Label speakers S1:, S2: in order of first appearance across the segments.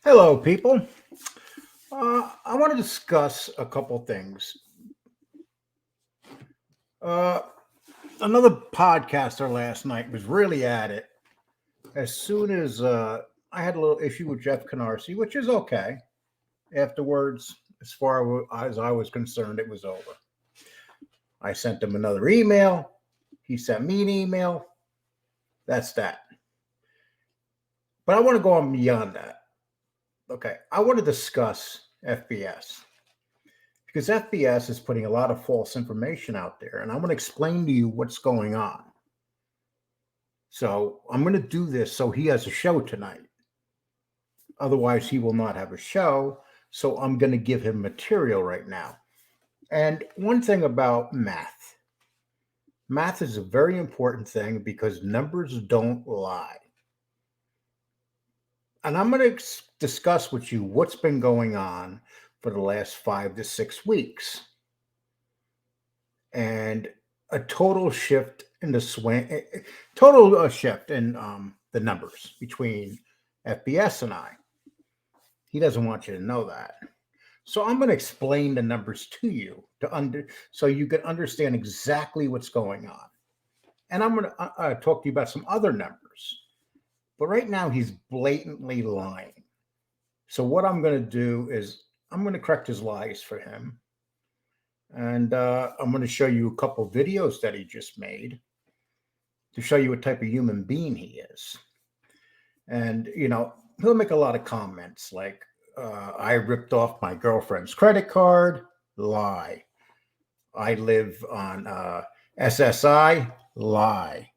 S1: Hello, people. I want to discuss a couple things. Uh, Another podcaster last night was really at it. As soon as I had a little issue with Jeff Canarsie, which is okay. Afterwards, as far as I was concerned, it was over. I sent him another email. He sent me an email. That's that. But I want to go on beyond that. Okay. I want to discuss FBS because FBS is putting a lot of false information out there, and I'm going to explain to you what's going on. So I'm going to do this so he has a show tonight. Otherwise, he will not have a show. So I'm going to give him material right now. And one thing about math is a very important thing because numbers don't lie. And I'm going to discuss with you what's been going on for the last 5 to 6 weeks. And a total shift in the swing, total shift in the numbers between FBS and I. He doesn't want you to know that. So I'm going to explain the numbers to you so you can understand exactly what's going on. And I'm going to talk to you about some other numbers. But right now he's blatantly lying. So what I'm going to do is I'm going to correct his lies for him. And I'm going to show you a couple videos that he just made to show you what type of human being he is. And, he'll make a lot of comments like, I ripped off my girlfriend's credit card, lie. I live on SSI, lie.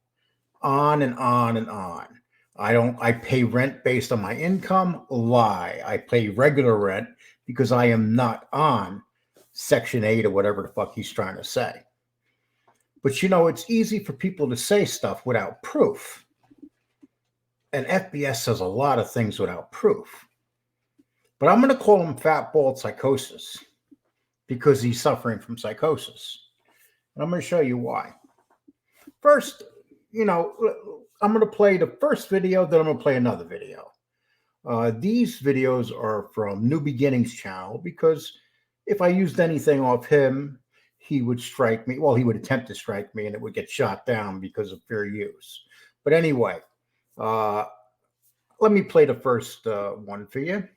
S1: On and on and on. I pay rent based on my income, lie. I pay regular rent because I am not on Section 8 or whatever the fuck he's trying to say. But it's easy for people to say stuff without proof. And FBS says a lot of things without proof. But I'm going to call him fat bald psychosis because he's suffering from psychosis. And I'm going to show you why. First, I'm going to play the first video, then I'm going to play another video. These videos are from New Beginnings channel because if I used anything off him, he would strike me. Well, he would attempt to strike me and it would get shot down because of fair use. But anyway, let me play the first one for you.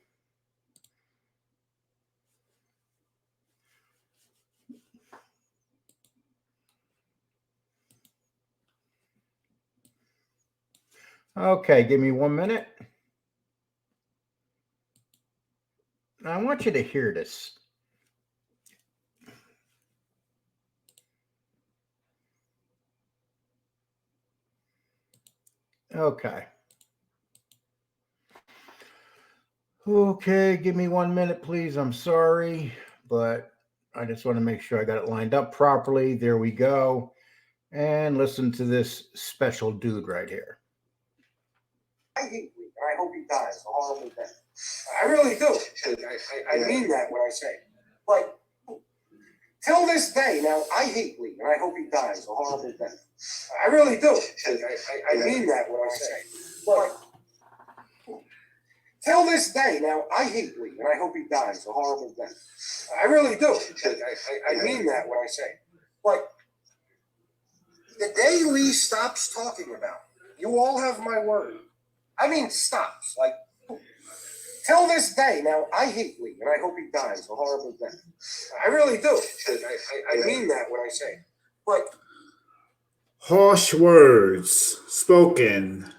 S1: Okay, give me 1 minute. I want you to hear this. Okay. Okay, give me 1 minute, please. I'm sorry, but I just want to make sure I got it lined up properly. There we go. And listen to this special dude right here.
S2: I hate Lee, and I hope he dies a horrible death. I really do. I mean that when I say it. But till this day, now, I hate Lee, and I hope he dies a horrible death. I really do. I mean that when I say it. But till this day, now, I hate Lee, and I hope he dies a horrible death. I really do. I mean that when I say it. But the day Lee stops talking about it, you all have my word. I mean, stops. Like, till this day, now, I hate Lee, and I hope he dies a horrible death. I really do. I mean that when I say it. But
S3: harsh words spoken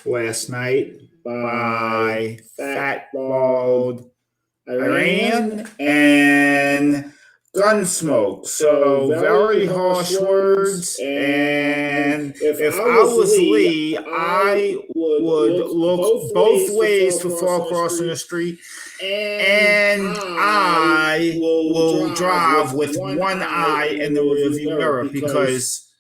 S3: last night by Fat Bald Iranian and Gunsmoke. So very harsh words, and if I was Lee, I would look both ways before crossing the street, and I will drive with one eye in the rearview mirror because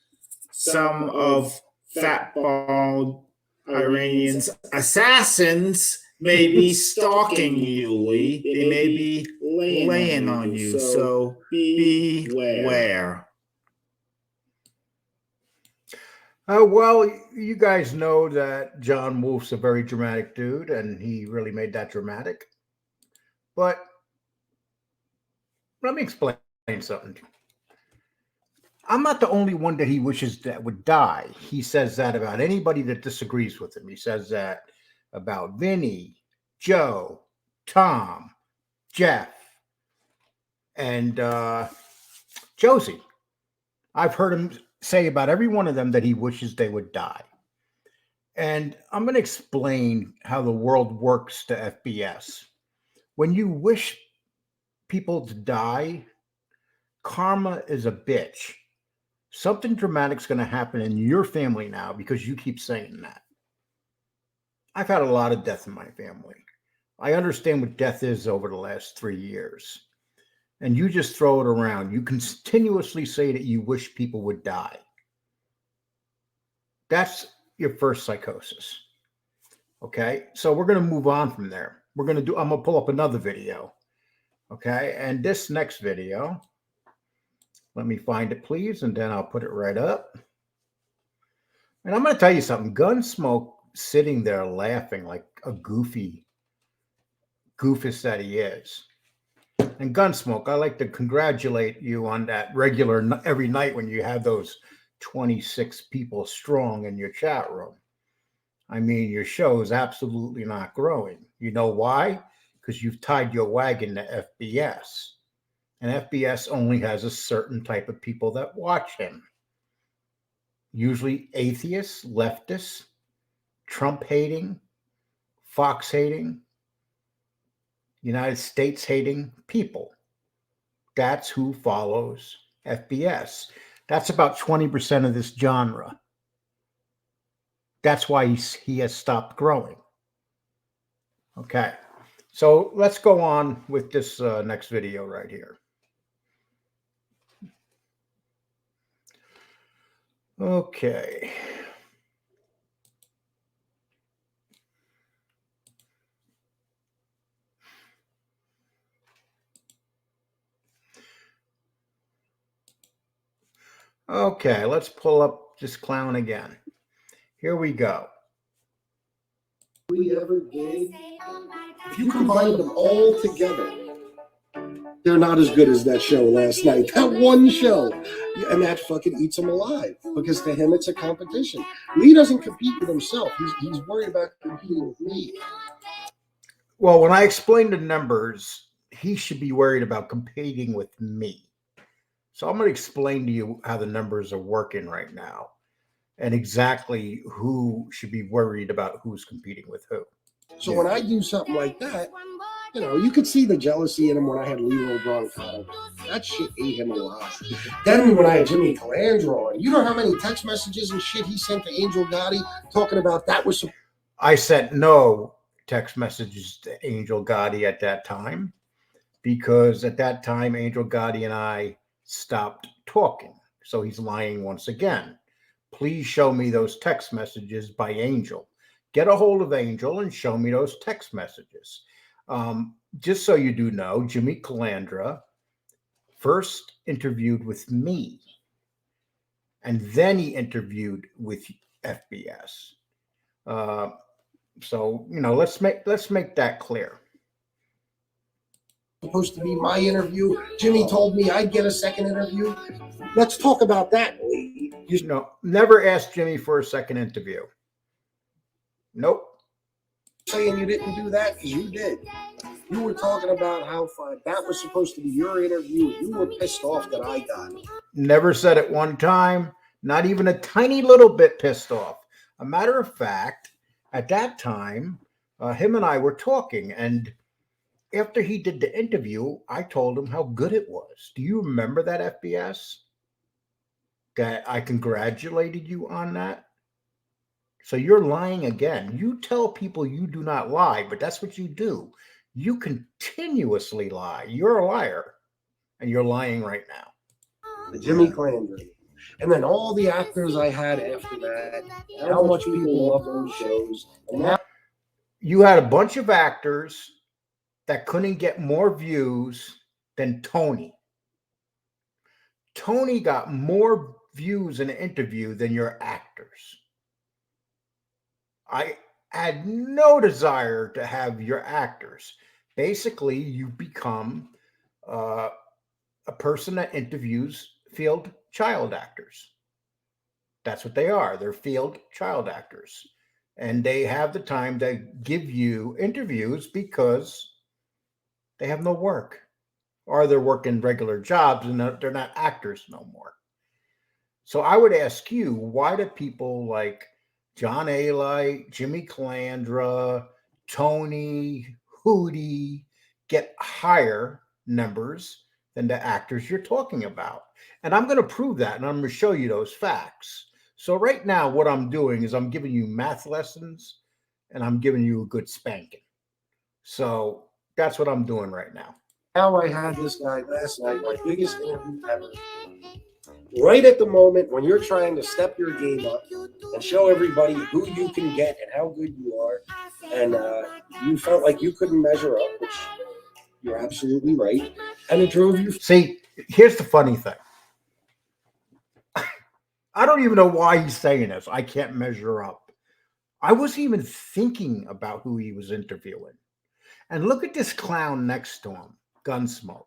S3: some of Fat Bald Iranian's assassins may be stalking you, Lee. They may be laying on you, so beware.
S1: Well, you guys know that John Wolf's a very dramatic dude, and he really made that dramatic. But let me explain something. I'm not the only one that he wishes that would die. He says that about anybody that disagrees with him. He says that about Vinny, Joe, Tom, Jeff, and Josie. I've heard him say about every one of them that he wishes they would die. And I'm going to explain how the world works to FBS. When you wish people to die, karma is a bitch. Something dramatic's going to happen in your family now because you keep saying that. I've had a lot of death in my family. I understand what death is over the last 3 years. And you just throw it around. You continuously say that you wish people would die. That's your first psychosis. Okay, so we're going to move on from there. I'm going to pull up another video. Okay, and this next video, let me find it, please, and then I'll put it right up. And I'm going to tell you something. Gunsmoke sitting there laughing like a goofus that he is. And Gunsmoke, I like to congratulate you on that regular every night when you have those 26 people strong in your chat room. I mean, your show is absolutely not growing. You know why? Because you've tied your wagon to FBS. And FBS only has a certain type of people that watch him. Usually atheists, leftists, Trump hating, Fox hating, United States hating people. That's who follows FBS. That's about 20% of this genre. That's why he has stopped growing. Okay, so let's go on with this next video right here. Okay. Okay, let's pull up this clown again. Here we go.
S2: We ever gave, if you combine them all together, they're not as good as that show last night. That one show. And that fucking eats him alive. Because to him, it's a competition. Lee doesn't compete with himself. He's worried about competing with me.
S1: Well, when I explain the numbers, he should be worried about competing with me. So I'm going to explain to you how the numbers are working right now and exactly who should be worried about who's competing with who.
S2: So when I do something like that, you know, you could see the jealousy in him when I had Leroy Broncato. That shit ate him alive. Then when I had Jimmy Calandro, and you know how many text messages and shit he sent to Angel Gotti talking about that was...
S1: I sent no text messages to Angel Gotti at that time because at that time, Angel Gotti and I stopped talking. So he's lying once again. Please show me those text messages by Angel. Get a hold of Angel and show me those text messages. Just so you do know, Jimmy Calandra first interviewed with me, and then he interviewed with FBS. So you know, let's make that clear.
S2: Supposed to be my interview. Jimmy told me I'd get a second interview. Let's talk about that.
S1: You know, never asked Jimmy for a second interview. Nope.
S2: Saying you didn't do that because you did. You were talking about how fun that was supposed to be your interview. You were pissed off that I got it.
S1: Never said it one time, not even a tiny little bit pissed off. A matter of fact, at that time, him and I were talking, and after he did the interview, I told him how good it was. Do you remember that, FBS? That I congratulated you on that? So you're lying again. You tell people you do not lie, but that's what you do. You continuously lie. You're a liar, and you're lying right now.
S2: The Jimmy Calandra. And then all the actors I had after that, how much people love those shows. And now
S1: you had a bunch of actors that couldn't get more views than Tony. Tony got more views in an interview than your actors. actors. I had no desire to have your actors. Basically, you become uh, a person that interviews field child actors. That's what they are. They're field child actors. And they have the time to give you interviews because they have no work, or they're working regular jobs and they're not actors no more. So I would ask you, why do people like John Alite, Jimmy Calandra, Tony, Hootie get higher numbers than the actors you're talking about? And I'm going to prove that, and I'm going to show you those facts. So right now, what I'm doing is I'm giving you math lessons, and I'm giving you a good spanking. So that's what I'm doing right now.
S2: Now I had this guy last night, my biggest interview ever. Right at the moment when you're trying to step your game up and show everybody who you can get and how good you are, and you felt like you couldn't measure up, which you're absolutely right, and it drove you.
S1: See, here's the funny thing. I don't even know why he's saying this. I can't measure up. I wasn't even thinking about who he was interviewing. And look at this clown next to him, Gunsmoke.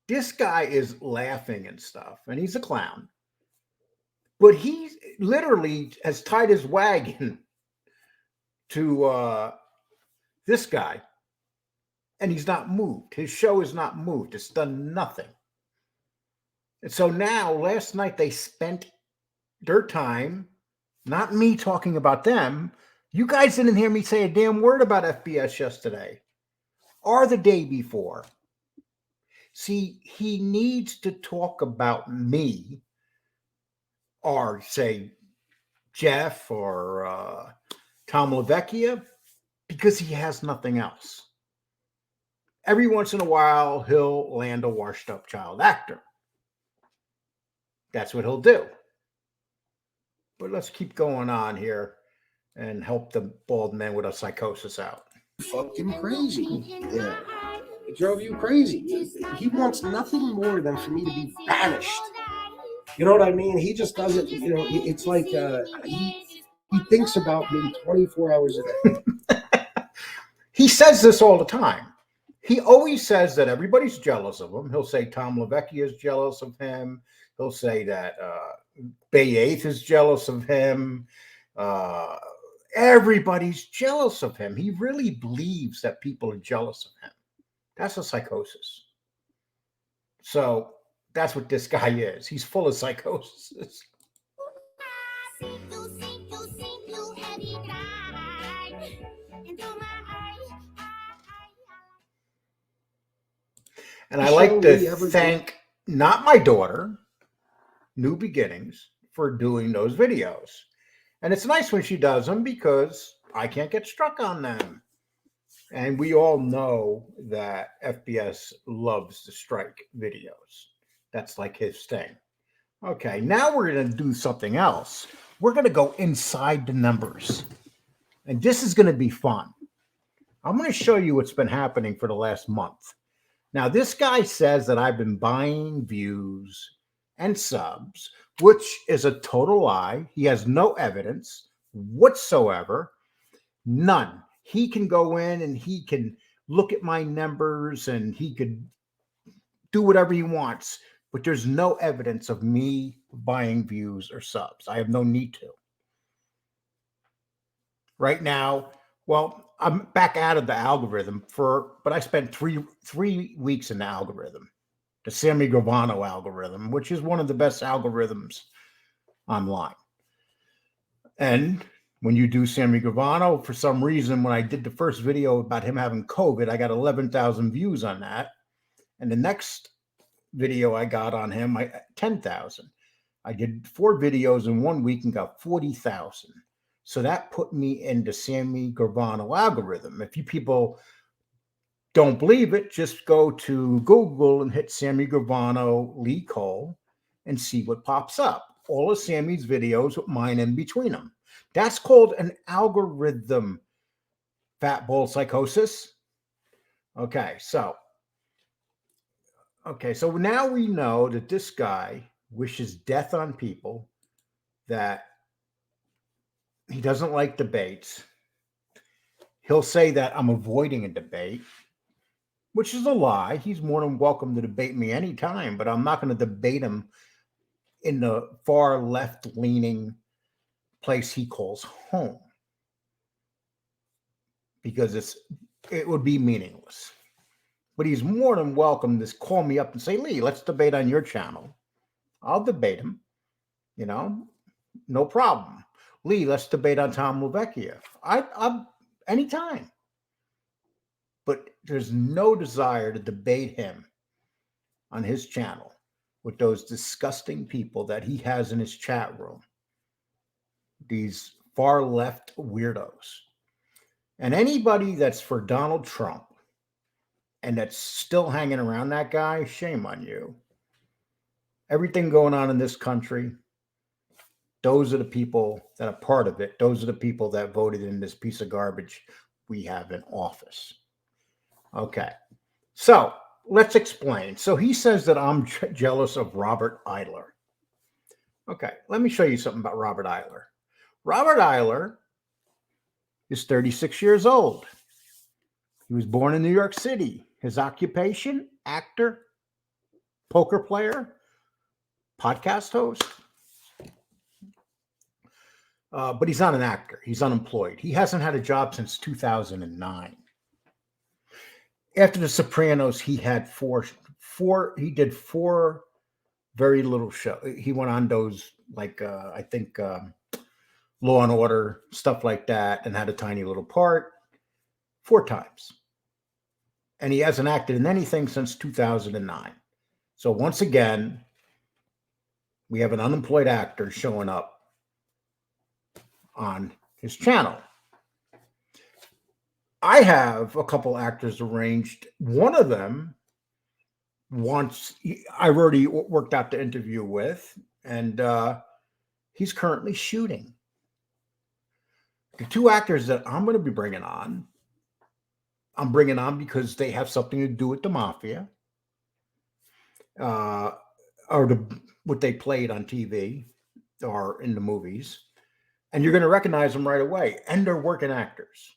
S1: This guy is laughing and stuff, and he's a clown. But he literally has tied his wagon to this guy, and he's not moved. His show is not moved. It's done nothing. And so now, last night, they spent their time, not me talking about them. You guys didn't hear me say a damn word about FBS yesterday or the day before. See, he needs to talk about me or say Jeff or Tom LaVecchia because he has nothing else. Every once in a while, he'll land a washed up child actor. That's what he'll do. But let's keep going on here and help the bald man with a psychosis out.
S2: Fucking crazy. Yeah. It drove you crazy. He wants nothing more than for me to be banished. You know what I mean? He just doesn't, it's like he thinks about me 24 hours a day.
S1: He says this all the time. He always says that everybody's jealous of him. He'll say Tom LaVecchia is jealous of him. He'll say that Bay 8th is jealous of him. Everybody's jealous of him. He really believes that people are jealous of him. That's a psychosis. So that's what this guy is. He's full of psychosis. And I like to thank not my daughter, New Beginnings, for doing those videos. And it's nice when she does them because I can't get struck on them. And we all know that FBS loves to strike videos. That's like his thing. Okay, now we're going to do something else. We're going to go inside the numbers. And this is going to be fun. I'm going to show you what's been happening for the last month. Now, this guy says that I've been buying views and subs, which is a total lie. He has no evidence whatsoever. None. He can go in and he can look at my numbers and he could do whatever he wants, but there's no evidence of me buying views or subs. I have no need to. Right now, well, I'm back out of the algorithm but I spent three weeks in the algorithm, the Sammy Gravano algorithm, which is one of the best algorithms online. And when you do Sammy Gravano, for some reason, when I did the first video about him having COVID, I got 11,000 views on that. And the next video I got on him, 10,000. I did 4 videos in 1 week and got 40,000. So that put me in the Sammy Gravano algorithm. If you people don't believe it, just go to Google and hit Sammy Gravano Lee Cole and see what pops up. All of Sammy's videos with mine in between them. That's called an algorithm, Fat Ball Psychosis. Okay, so now we know that this guy wishes death on people that He doesn't like debates. He'll say that I'm avoiding a debate, which is a lie. He's more than welcome to debate me anytime, but I'm not going to debate him in the far left leaning place he calls home because it would be meaningless. But he's more than welcome to call me up and say, Lee, let's debate on your channel. I'll debate him, no problem. Lee, let's debate on Tom Lavecchia. I'm anytime. But there's no desire to debate him on his channel with those disgusting people that he has in his chat room. These far left weirdos. And anybody that's for Donald Trump and that's still hanging around that guy, shame on you. Everything going on in this country, those are the people that are part of it. Those are the people that voted in this piece of garbage we have in office. Okay, so let's explain. So he says that I'm jealous of Robert Eiler. Okay, let me show you something about Robert Eiler. Robert Eiler is 36 years old. He was born in New York City. His occupation, actor, poker player, podcast host. But he's not an actor. He's unemployed. He hasn't had a job since 2009. After The Sopranos, he had he did four very little shows. He went on those, like, I think, Law and Order, stuff like that, and had a tiny little part 4 times. And he hasn't acted in anything since 2009. So once again, we have an unemployed actor showing up on his channel. I have a couple actors arranged. One of them I've already worked out the interview with, and he's currently shooting. The 2 actors that I'm going to be bringing on, I'm bringing on because they have something to do with the mafia, or what they played on TV or in the movies. And you're going to recognize them right away. And they're working actors.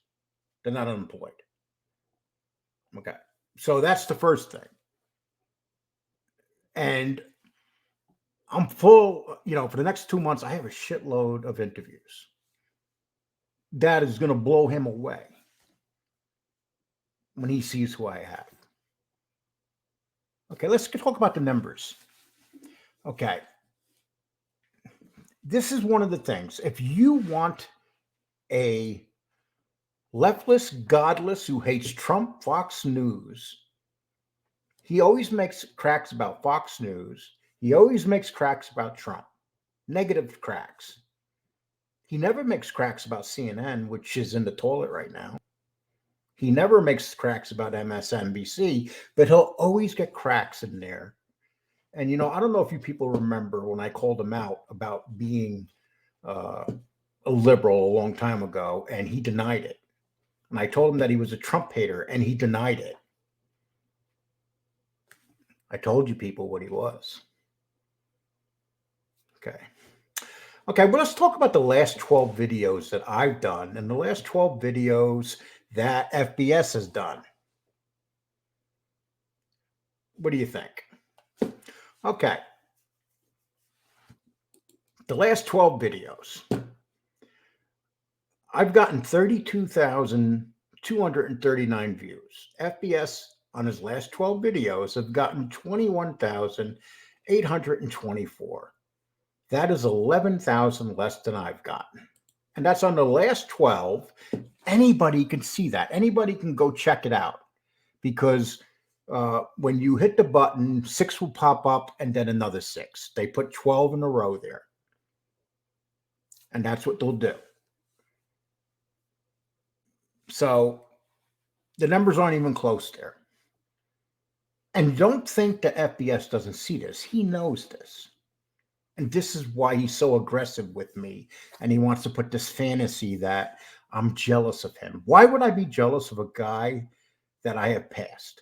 S1: They're not unemployed. Okay. So that's the first thing. And I'm full, for the next 2 months, I have a shitload of interviews. That is going to blow him away when he sees who I have. Okay, let's talk about the numbers. Okay. This is one of the things. If you want a leftist, godless, who hates Trump, Fox News, he always makes cracks about Fox News. He always makes cracks about Trump. Negative cracks. He never makes cracks about CNN, which is in the toilet right now. He never makes cracks about MSNBC, but he'll always get cracks in there. And, I don't know if you people remember when I called him out about being a liberal a long time ago, and he denied it. And I told him that he was a Trump hater, and he denied it. I told you people what he was. Okay. Okay, well, let's talk about the last 12 videos that I've done and the last 12 videos that FBS has done. What do you think? Okay. The last 12 videos. I've gotten 32,239 views. FBS on his last 12 videos have gotten 21,824. That is 11,000 less than I've gotten. And that's on the last 12. Anybody can see that. Anybody can go check it out. Because when you hit the button, 6 will pop up and then another 6. They put 12 in a row there. And that's what they'll do. So the numbers aren't even close there. And don't think that FBS doesn't see this. He knows this. And this is why he's so aggressive with me. And he wants to put this fantasy that I'm jealous of him. Why would I be jealous of a guy that I have passed?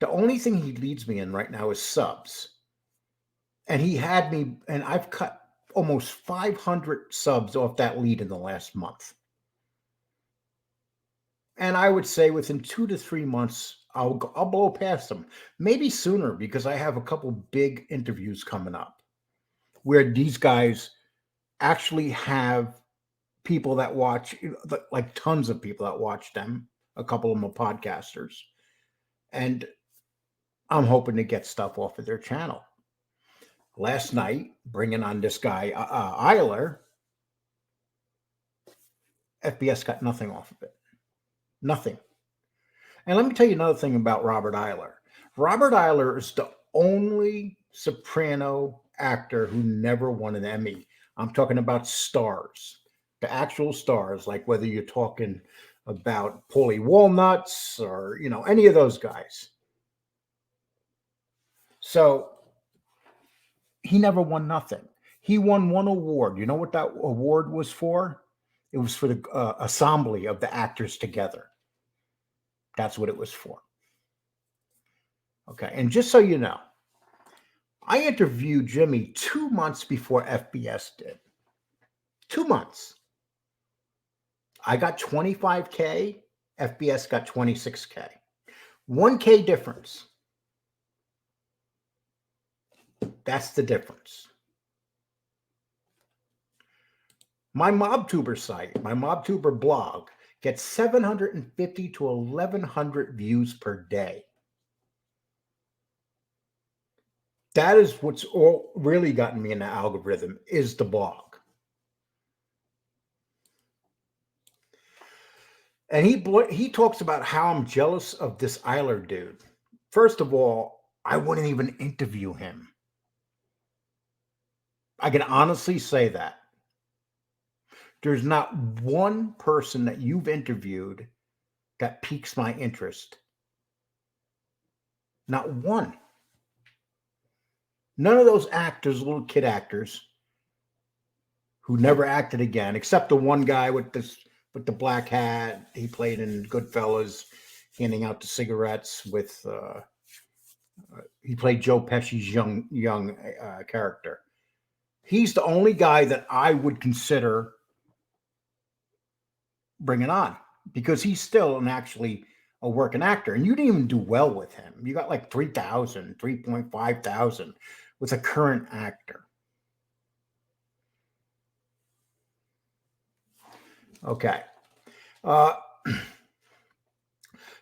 S1: The only thing he leads me in right now is subs. And he had me, and I've cut almost 500 subs off that lead in the last month. And I would say within 2 to 3 months, I'll blow past them. Maybe sooner, because I have a couple big interviews coming up where these guys actually have people that watch, like tons of people that watch them. A couple of them are podcasters. And I'm hoping to get stuff off of their channel. Last night, bringing on this guy, Eiler, FBS got nothing off of it. Nothing. And let me tell you another thing about Robert Eiler. Robert Eiler is the only soprano actor who never won an Emmy. I'm talking about stars, the actual stars, like whether you're talking about Paulie Walnuts or, any of those guys. So he never won nothing. He won one award. You know what that award was for? It was for the assembly of the actors together. That's what it was for. Okay. And just so you know, I interviewed Jimmy 2 months before FBS did. 2 months. I got 25K. FBS got 26K. 1K difference. That's the difference. My MobTuber site, my MobTuber blog, gets 750 to 1,100 views per day. That is what's all really gotten me in the algorithm, is the blog. And he talks about how I'm jealous of this Eiler dude. First of all, I wouldn't even interview him. I can honestly say that. There's not one person that you've interviewed that piques my interest. Not one. None of those actors, little kid actors, who never acted again, except the one guy with the black hat. He played in Goodfellas, handing out the cigarettes with. He played Joe Pesci's young character. He's the only guy that I would consider bringing on, because he's still actually a working actor. And you didn't even do well with him. You got like 3,000, 3,500 with a current actor. Okay.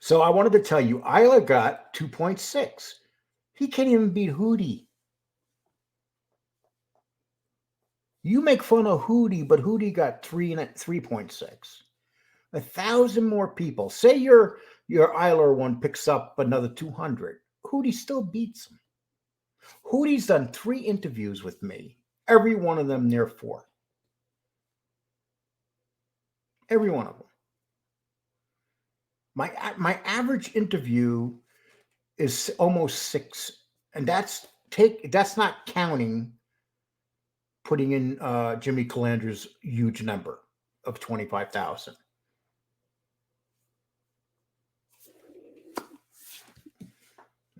S1: So I wanted to tell you, Isla got 2.6. He can't even beat Hootie. You make fun of Hootie, but Hootie got 3.6. 1,000 more people. Say your Eiler one picks up another 200. Hootie still beats him. Hootie's done 3 interviews with me. Every one of them near 4. Every one of them. My average interview is almost 6, and that's not counting putting in Jimmy Calandra's huge number of 25,000.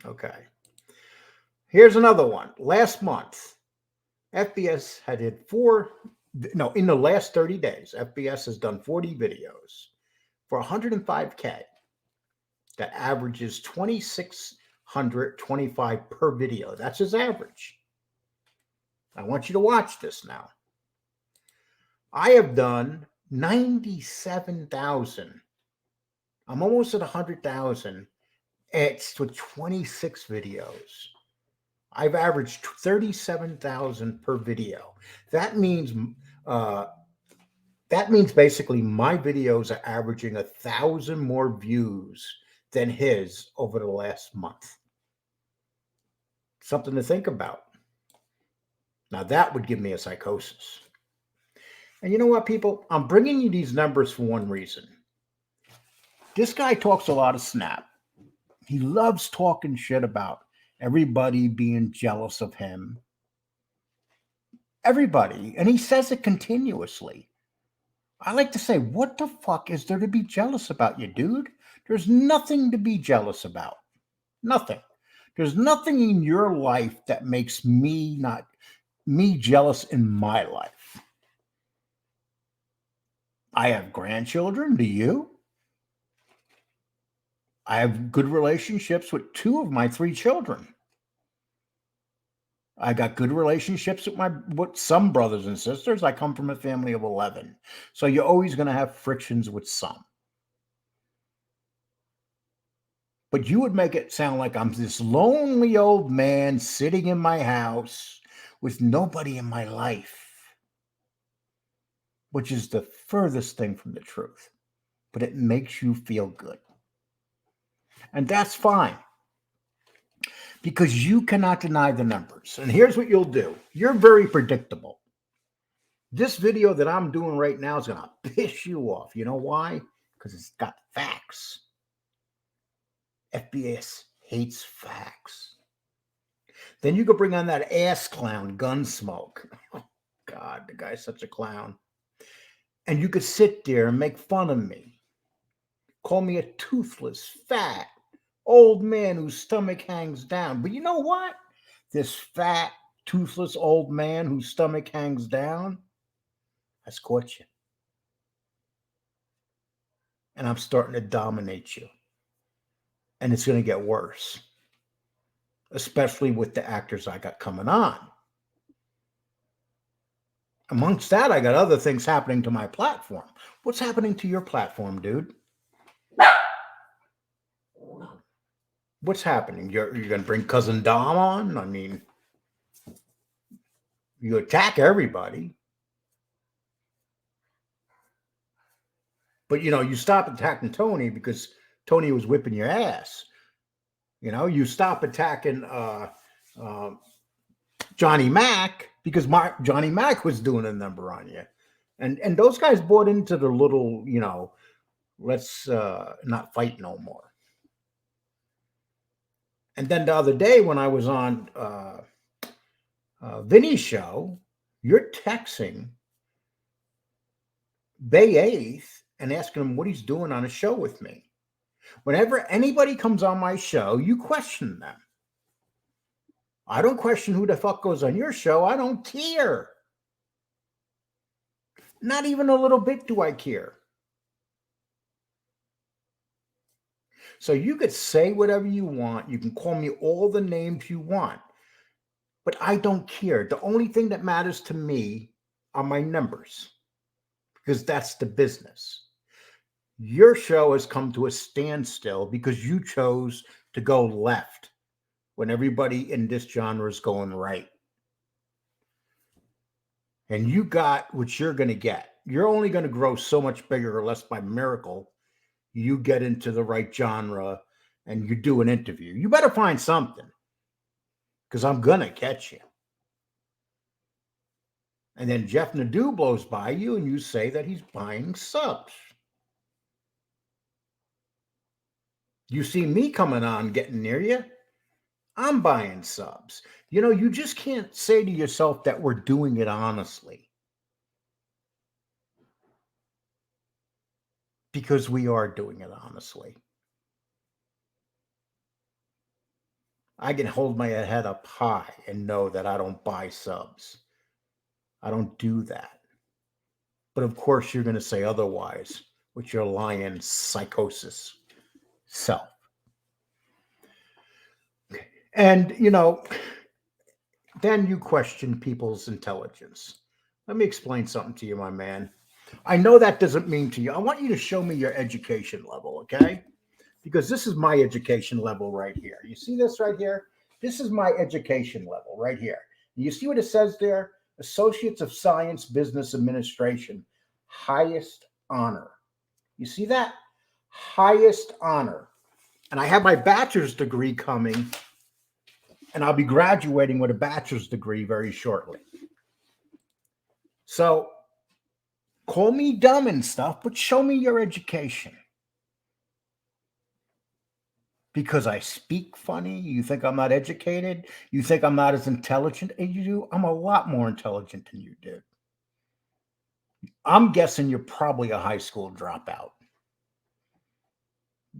S1: Okay. Here's another one. Last month, FBS had in the last 30 days, FBS has done 40 videos for 105K. That averages 2,625 per video. That's his average. I want you to watch this now. I have done 97,000. I'm almost at 100,000. It's with 26 videos. I've averaged 37,000 per video. That means basically my videos are averaging 1,000 more views than his over the last month. Something to think about. Now that would give me a psychosis. And you know what, people? I'm bringing you these numbers for one reason. This guy talks a lot of snap. He loves talking shit about everybody being jealous of him. Everybody. And he says it continuously. I like to say, what the fuck is there to be jealous about, you dude? There's nothing to be jealous about. Nothing. There's nothing in your life that makes me not me jealous in my life. I have grandchildren. Do you? I have good relationships with 2 of my 3 children. I got good relationships with some brothers and sisters. I come from a family of 11. So you're always going to have frictions with some. But you would make it sound like I'm this lonely old man sitting in my house with nobody in my life, which is the furthest thing from the truth. But it makes you feel good. And that's fine. Because you cannot deny the numbers. And here's what you'll do. You're very predictable. This video that I'm doing right now is going to piss you off. You know why? Because it's got facts. FBS hates facts. Then you could bring on that ass clown, Gunsmoke. Oh, God, the guy's such a clown. And you could sit there and make fun of me. Call me a toothless, fat, old man whose stomach hangs down. But you know what? This fat, toothless old man whose stomach hangs down has caught you. And I'm starting to dominate you. And it's going to get worse. Especially with the actors I got coming on. Amongst that, I got other things happening to my platform. What's happening to your platform, dude? What's happening? You're going to bring Cousin Dom on? I mean, you attack everybody. But, you stop attacking Tony because Tony was whipping your ass. You stop attacking Johnny Mac because Johnny Mac was doing a number on you. And those guys bought into the little, let's not fight no more. And then the other day when I was on Vinny's show, you're texting Bay 8th and asking him what he's doing on a show with me. Whenever anybody comes on my show, you question them. I don't question who the fuck goes on your show. I don't care. Not even a little bit do I care. So you could say whatever you want. You can call me all the names you want. But I don't care. The only thing that matters to me are my numbers. Because that's the business. Your show has come to a standstill because you chose to go left when everybody in this genre is going right. And you got what you're going to get. You're only going to grow so much bigger unless by miracle you get into the right genre and you do an interview. You better find something because I'm going to catch you. And then Jeff Nadeau blows by you and you say that he's buying subs. You see me coming on, getting near you, I'm buying subs. You just can't say to yourself that we're doing it honestly. Because we are doing it honestly. I can hold my head up high and know that I don't buy subs. I don't do that. But of course, you're going to say otherwise with your lying psychosis self. And, then you question people's intelligence. Let me explain something to you, my man. I know that doesn't mean to you. I want you to show me your education level, okay? Because this is my education level right here. You see this right here? This is my education level right here. You see what it says there? Associates of Science, Business Administration, highest honor. You see that? Highest honor. And I have my bachelor's degree coming, and I'll be graduating with a bachelor's degree very shortly. So call me dumb and stuff, but show me your education. Because I speak funny, you think I'm not educated, you think I'm not as intelligent as you do. I'm a lot more intelligent than you did. I'm guessing you're probably a high school dropout.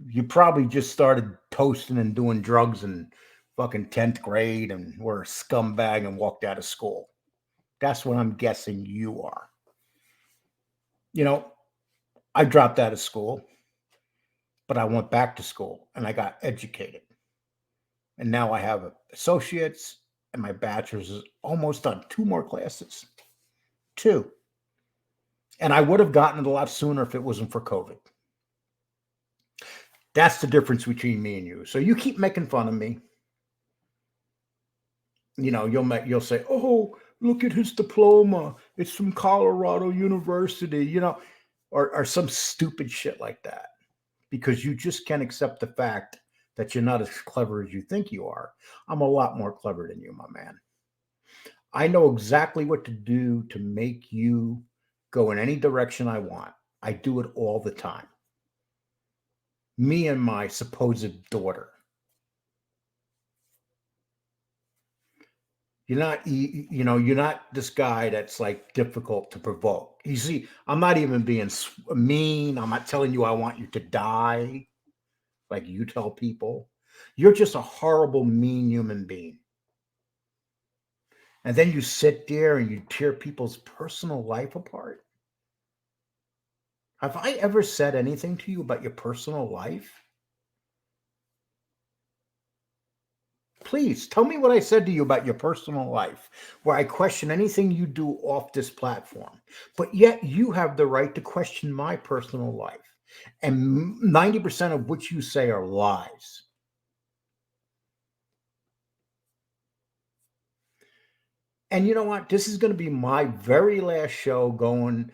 S1: You probably just started toasting and doing drugs in fucking 10th grade and were a scumbag and walked out of school. That's what I'm guessing you are. You know, I dropped out of school, but I went back to school and I got educated. And now I have associates and my bachelor's is almost done. 2 more classes. 2. And I would have gotten it a lot sooner if it wasn't for COVID. That's the difference between me and you. So you keep making fun of me. You know, you'll say, "Oh, look at his diploma. It's from Colorado University," you know, or some stupid shit like that. Because you just can't accept the fact that you're not as clever as you think you are. I'm a lot more clever than you, my man. I know exactly what to do to make you go in any direction I want. I do it all the time. Me and my supposed daughter. You're not, you're not this guy that's like difficult to provoke. You see, I'm not even being mean. I'm not telling you I want you to die like you tell people. You're just a horrible, mean human being. And then you sit there and you tear people's personal life apart. Have I ever said anything to you about your personal life? Please tell me what I said to you about your personal life, where I question anything you do off this platform. But yet you have the right to question my personal life. And 90% of what you say are lies. And you know what? This is going to be my very last show going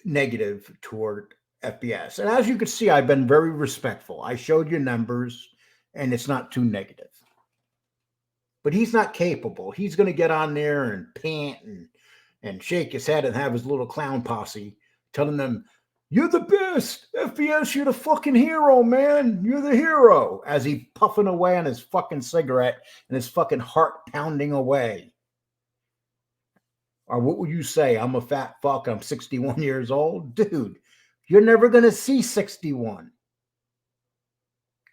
S1: negative toward FBS. And as you can see, I've been very respectful. I showed you numbers, and it's not too negative. But he's not capable. He's going to get on there and pant and shake his head and have his little clown posse telling them, "You're the best. FBS, you're the fucking hero, man. You're the hero." As he puffing away on his fucking cigarette and his fucking heart pounding away. Or what would you say? I'm a fat fuck. I'm 61 years old. Dude, you're never going to see 61.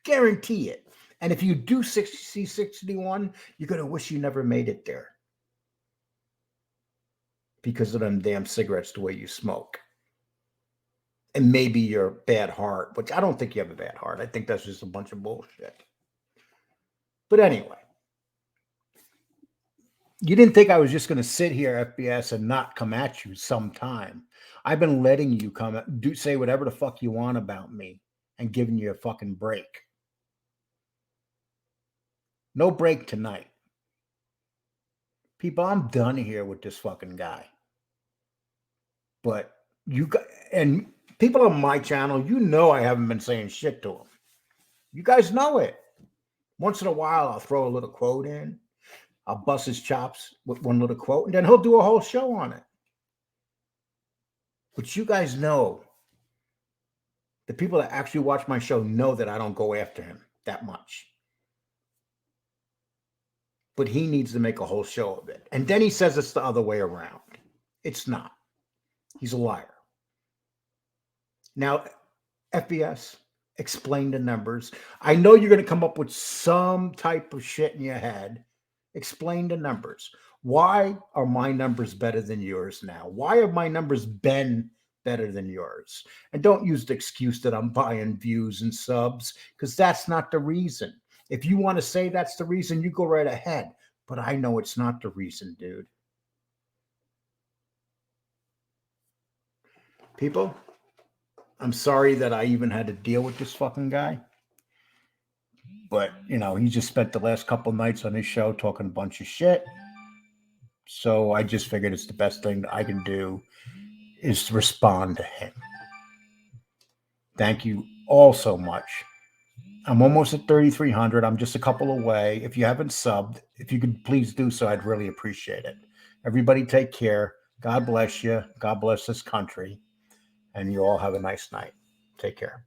S1: Guarantee it. And if you do see 61, you're going to wish you never made it there. Because of them damn cigarettes, the way you smoke. And maybe your bad heart, which I don't think you have a bad heart. I think that's just a bunch of bullshit. But anyway. You didn't think I was just going to sit here, FBS, and not come at you sometime. I've been letting you come, say whatever the fuck you want about me and giving you a fucking break. No break tonight. People, I'm done here with this fucking guy. But you got, and people on my channel, you know I haven't been saying shit to him. You guys know it. Once in a while, I'll throw a little quote in. I'll bust his chops with one little quote, and then he'll do a whole show on it. But you guys know, the people that actually watch my show know that I don't go after him that much. But he needs to make a whole show of it. And then he says it's the other way around. It's not. He's a liar. Now, FBS, explain the numbers. I know you're going to come up with some type of shit in your head. Explain the numbers. Why are my numbers better than yours now? Why have my numbers been better than yours? And don't use the excuse that I'm buying views and subs, because that's not the reason. If you want to say that's the reason, you go right ahead. But I know it's not the reason, dude. People, I'm sorry that I even had to deal with this fucking guy. But, you know, he just spent the last couple nights on his show talking a bunch of shit. So I just figured it's the best thing that I can do is to respond to him. Thank you all so much. I'm almost at 3,300. I'm just a couple away. If you haven't subbed, if you could please do so, I'd really appreciate it. Everybody take care. God bless you. God bless this country. And you all have a nice night. Take care.